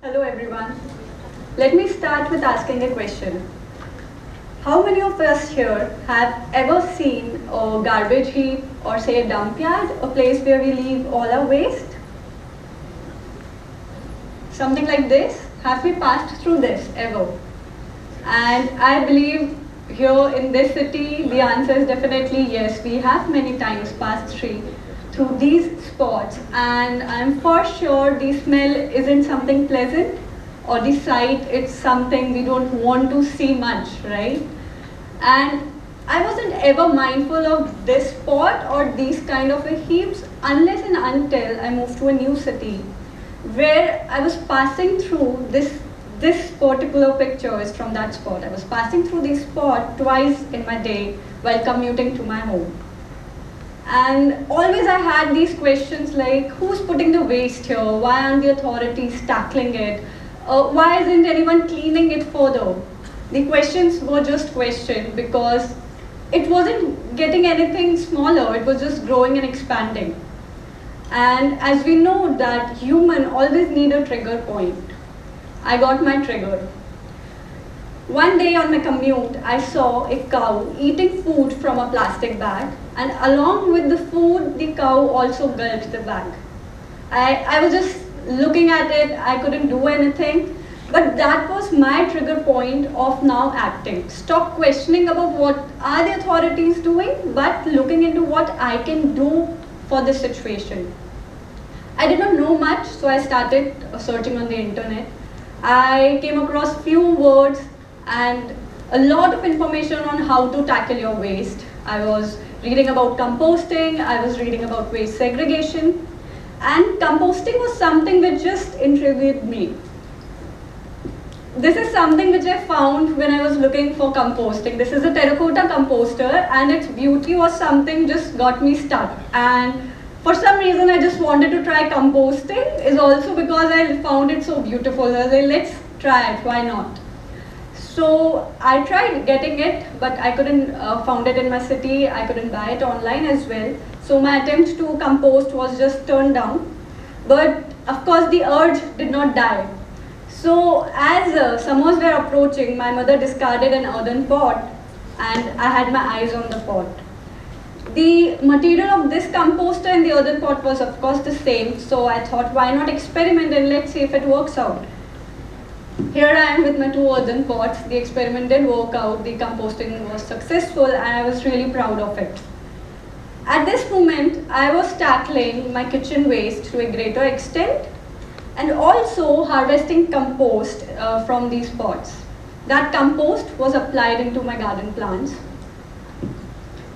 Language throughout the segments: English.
Hello everyone. Let me start with asking a question. How many of us here have ever seen a garbage heap or say a dump yard, a place where we leave all our waste? Something like this? Have we passed through this ever? And I believe here in this city, the answer is definitely yes. We have many times passed through these spots, and I'm for sure the smell isn't something pleasant, or the sight it's something we don't want to see much, right? And I wasn't ever mindful of this spot or these kind of heaps unless and until I moved to a new city where I was passing through this particular picture is from that spot. I was passing through this spot twice in my day while commuting to my home. And always I had these questions like, who's putting the waste here? Why aren't the authorities tackling it? Why isn't anyone cleaning it further? The questions were just questions because it wasn't getting anything smaller, it was just growing and expanding. And as we know that human always need a trigger point. I got my trigger. One day on my commute, I saw a cow eating food from a plastic bag, and along with the food, the cow also gulped the bag. I was just looking at it, I couldn't do anything, but that was my trigger point of now acting. Stop questioning about what are the authorities doing, but looking into what I can do for this situation. I did not know much, so I started searching on the internet. I came across few words and a lot of information on how to tackle your waste. I was reading about composting, I was reading about waste segregation, and composting was something which just intrigued me. This is something which I found when I was looking for composting. This is a terracotta composter, and its beauty was something just got me stuck. And for some reason I just wanted to try composting, is also because I found it so beautiful. I was like, let's try it, why not? So I tried getting it, but I couldn't found it in my city. I couldn't buy it online as well. So my attempt to compost was just turned down. But of course the urge did not die. So as summers were approaching, my mother discarded an earthen pot, and I had my eyes on the pot. The material of this composter and the earthen pot was of course the same. So I thought, why not experiment and let's see if it works out. Here I am with my two earthen pots. The experiment did work out, the composting was successful, and I was really proud of it. At this moment, I was tackling my kitchen waste to a greater extent and also harvesting compost from these pots. That compost was applied into my garden plants.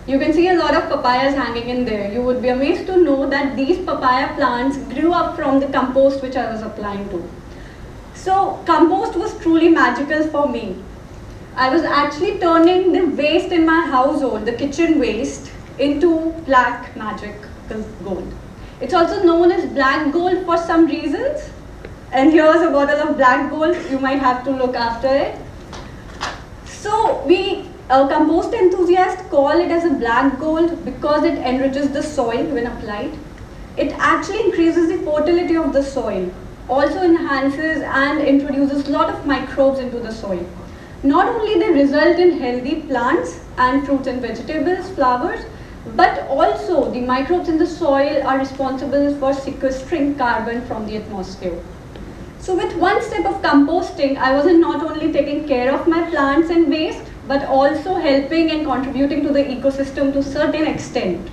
You can see a lot of papayas hanging in there. You would be amazed to know that these papaya plants grew up from the compost which I was applying to. So compost was truly magical for me. I was actually turning the waste in my household, the kitchen waste, into black magic gold. It's also known as black gold for some reasons. And here's a bottle of black gold. You might have to look after it. So we compost enthusiasts call it as a black gold because it enriches the soil when applied. It actually increases the fertility of the soil, also enhances and introduces a lot of microbes into the soil. Not only they result in healthy plants and fruits and vegetables, flowers, but also the microbes in the soil are responsible for sequestering carbon from the atmosphere. So with one step of composting, I wasn't not only taking care of my plants and waste, but also helping and contributing to the ecosystem to a certain extent.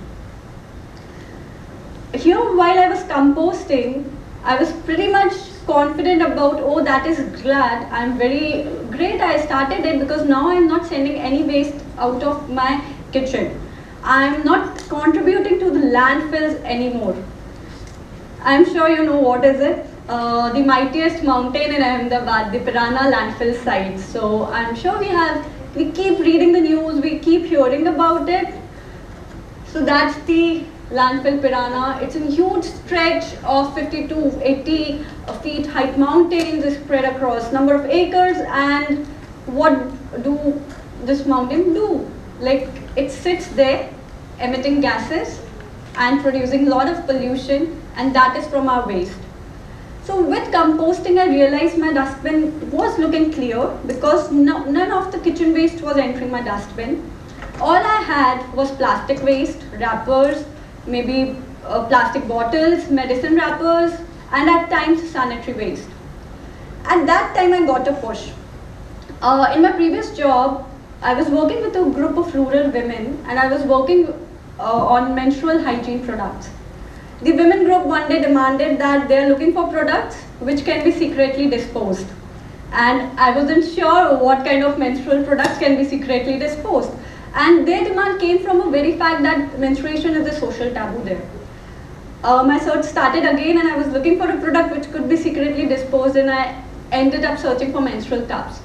Here, while I was composting, I was pretty much confident about, oh, that is glad, I'm very great I started it because now I'm not sending any waste out of my kitchen. I'm not contributing to the landfills anymore. I'm sure you know what is it. The mightiest mountain in Ahmedabad, the Pirana landfill site. So I'm sure we keep reading the news, we keep hearing about it. So that's the landfill Pirana. It's a huge stretch of 50 to 80 feet height mountains spread across number of acres. And what do this mountain do? Like, it sits there emitting gases and producing a lot of pollution, and that is from our waste. So with composting, I realized my dustbin was looking clear because none of the kitchen waste was entering my dustbin. All I had was plastic waste, wrappers, maybe plastic bottles, medicine wrappers, and at times sanitary waste. At that time, I got a push. In my previous job, I was working with a group of rural women and I was working on menstrual hygiene products. The women group one day demanded that they are looking for products which can be secretly disposed. And I wasn't sure what kind of menstrual products can be secretly disposed. And their demand came from a very fact that menstruation is a social taboo there. My search started again and I was looking for a product which could be secretly disposed, and I ended up searching for menstrual cups.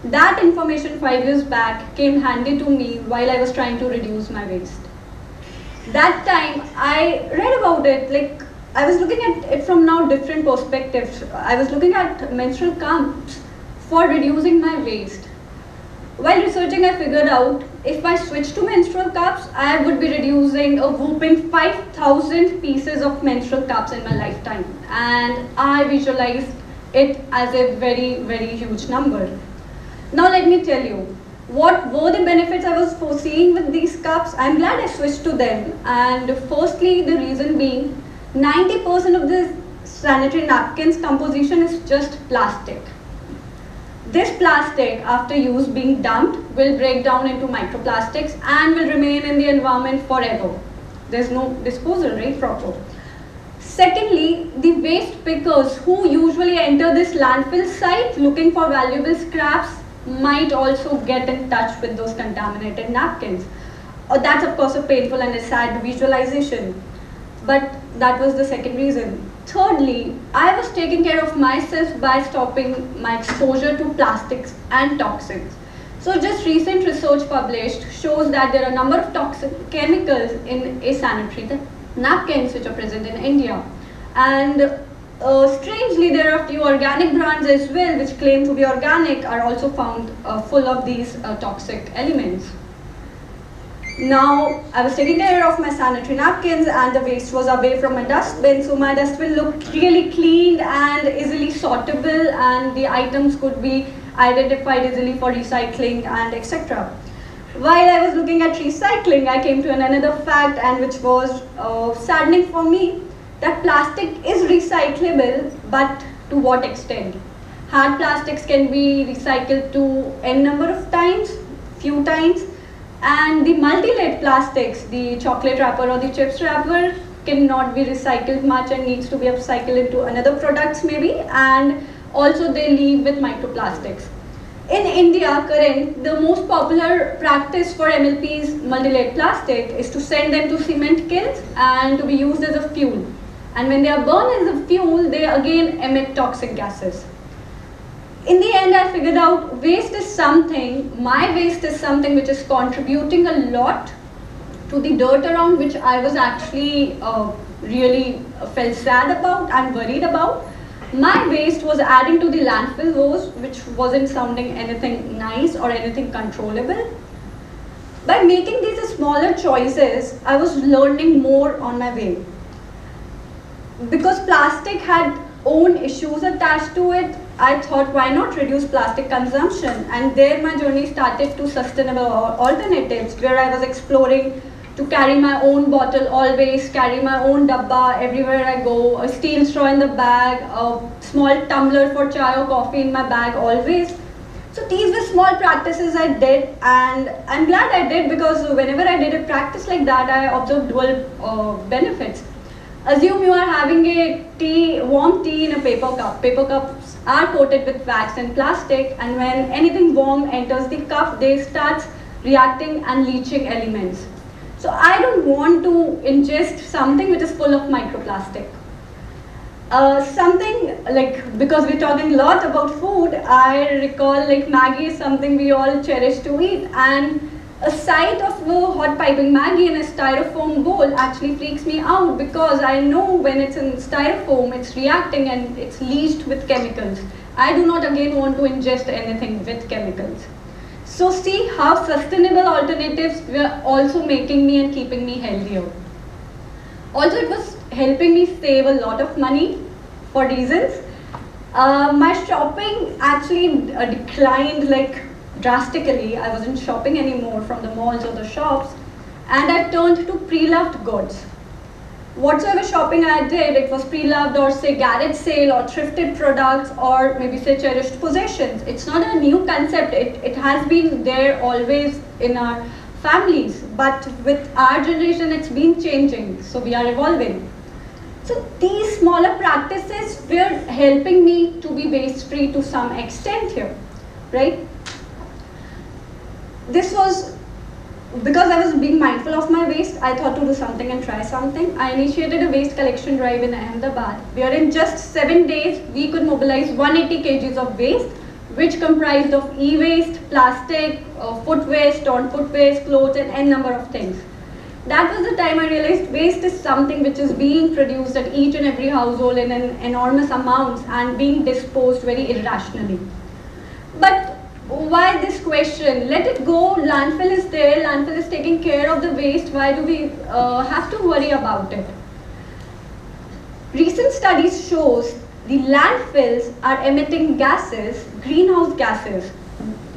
That information 5 years back came handy to me while I was trying to reduce my waste. That time I read about it, like I was looking at it from now different perspectives. I was looking at menstrual cups for reducing my waste. While researching, I figured out if I switch to menstrual cups, I would be reducing a whopping 5,000 pieces of menstrual cups in my lifetime. And I visualized it as a very, very huge number. Now let me tell you, what were the benefits I was foreseeing with these cups? I'm glad I switched to them. And firstly, the reason being, 90% of the sanitary napkins composition is just plastic. This plastic, after use being dumped, will break down into microplastics and will remain in the environment forever. There's no disposal, right, proper. Secondly, the waste pickers who usually enter this landfill site looking for valuable scraps might also get in touch with those contaminated napkins. That's of course a painful and a sad visualization, but that was the second reason. Thirdly, I was taking care of myself by stopping my exposure to plastics and toxins. So just recent research published shows that there are a number of toxic chemicals in a sanitary napkins which are present in India. And strangely, there are a few organic brands as well which claim to be organic are also found full of these toxic elements. Now, I was taking care of my sanitary napkins and the waste was away from my dustbin, so my dustbin looked really clean and easily sortable, and the items could be identified easily for recycling and etc. While I was looking at recycling, I came to another fact, and which was saddening for me, that plastic is recyclable, but to what extent? Hard plastics can be recycled to n number of times, few times, and the multi-layered plastics, the chocolate wrapper or the chips wrapper, cannot be recycled much and needs to be upcycled into another products maybe, and also they leave with microplastics. In India, the most popular practice for MLP's multi-layered plastic is to send them to cement kilns and to be used as a fuel. And when they are burned as a fuel, they again emit toxic gases. In the end, I figured out my waste is something which is contributing a lot to the dirt around, which I was actually really felt sad about and worried about. My waste was adding to the landfill woes, which wasn't sounding anything nice or anything controllable. By making these smaller choices, I was learning more on my way. Because plastic had own issues attached to it, I thought, why not reduce plastic consumption? And there my journey started to sustainable alternatives, where I was exploring to carry my own bottle always, carry my own dabba everywhere I go, a steel straw in the bag, a small tumbler for chai or coffee in my bag always. So these were small practices I did, and I'm glad I did, because whenever I did a practice like that, I observed dual benefits. Assume you are having a warm tea in a paper cup. Paper cups are coated with wax and plastic, and when anything warm enters the cup, they start reacting and leaching elements. So I don't want to ingest something which is full of microplastic. Something like, because we're talking a lot about food, I recall like Maggie is something we all cherish to eat, and a sight of a hot piping Maggie in a styrofoam bowl actually freaks me out, because I know when it's in styrofoam, it's reacting and it's leached with chemicals. I do not again want to ingest anything with chemicals. So see how sustainable alternatives were also making me and keeping me healthier. Also, it was helping me save a lot of money for reasons. My shopping actually declined like drastically. I wasn't shopping anymore from the malls or the shops, and I turned to pre-loved goods. Whatsoever shopping I did, it was pre-loved or say garage sale or thrifted products or maybe say cherished possessions. It's not a new concept. It has been there always in our families, but with our generation it's been changing, so we are evolving. So these smaller practices were helping me to be waste free to some extent here, right? This was because I was being mindful of my waste. I thought to do something and try something. I initiated a waste collection drive in Ahmedabad, where in just 7 days we could mobilize 180 kgs of waste, which comprised of e-waste, plastic, food waste, torn food waste, clothes, and n number of things. That was the time I realized waste is something which is being produced at each and every household in an enormous amounts and being disposed very irrationally. But why this question? Let it go, landfill is there, landfill is taking care of the waste, why do we have to worry about it? Recent studies shows the landfills are emitting gases, greenhouse gases.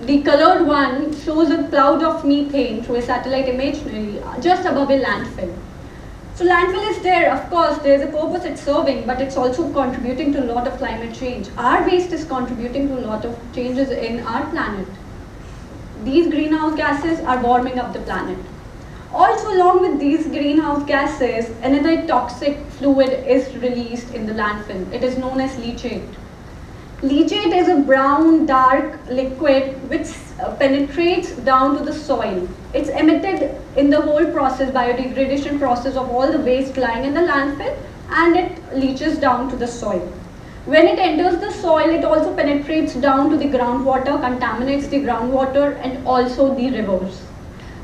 The colored one shows a cloud of methane through a satellite imagery just above a landfill. So landfill is there, of course, there is a purpose it's serving, but it's also contributing to a lot of climate change. Our waste is contributing to a lot of changes in our planet. These greenhouse gases are warming up the planet. Also, along with these greenhouse gases, another toxic fluid is released in the landfill. It is known as leachate. Leachate is a brown, dark liquid which penetrates down to the soil. It's emitted in the whole process, biodegradation process of all the waste lying in the landfill, and it leaches down to the soil. When it enters the soil, it also penetrates down to the groundwater, contaminates the groundwater and also the rivers.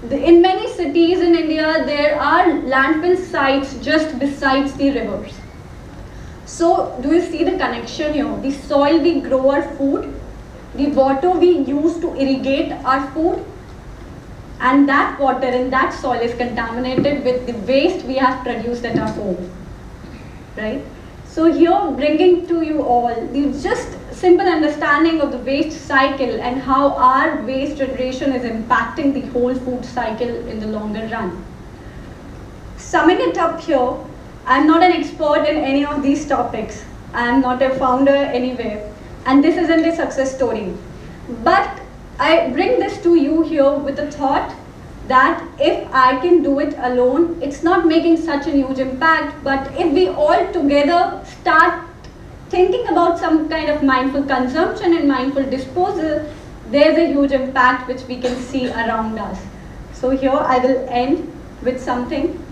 In many cities in India, there are landfill sites just besides the rivers. So, do you see the connection here? The soil we grow our food, the water we use to irrigate our food, and that water in that soil is contaminated with the waste we have produced at our home, right? So here, bringing to you all the just simple understanding of the waste cycle and how our waste generation is impacting the whole food cycle in the longer run. Summing it up here, I'm not an expert in any of these topics. I'm not a founder anywhere, and this isn't a success story. But I bring this to you here with the thought that if I can do it alone, it's not making such a huge impact, but if we all together start thinking about some kind of mindful consumption and mindful disposal, there's a huge impact which we can see around us. So here I will end with something.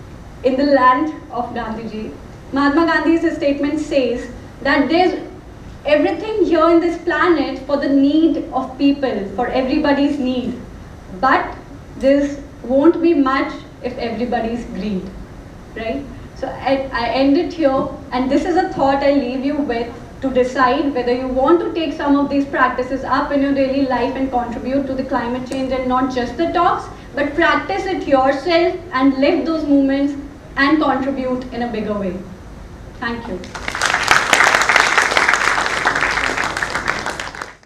In the land of Gandhiji, Mahatma Gandhi's statement says that there's everything here in this planet for the need of people, for everybody's need. But this won't be much if everybody's greed, right? So I end it here, and this is a thought I leave you with to decide whether you want to take some of these practices up in your daily life and contribute to the climate change, and not just the talks, but practice it yourself and live those moments and contribute in a bigger way. Thank you.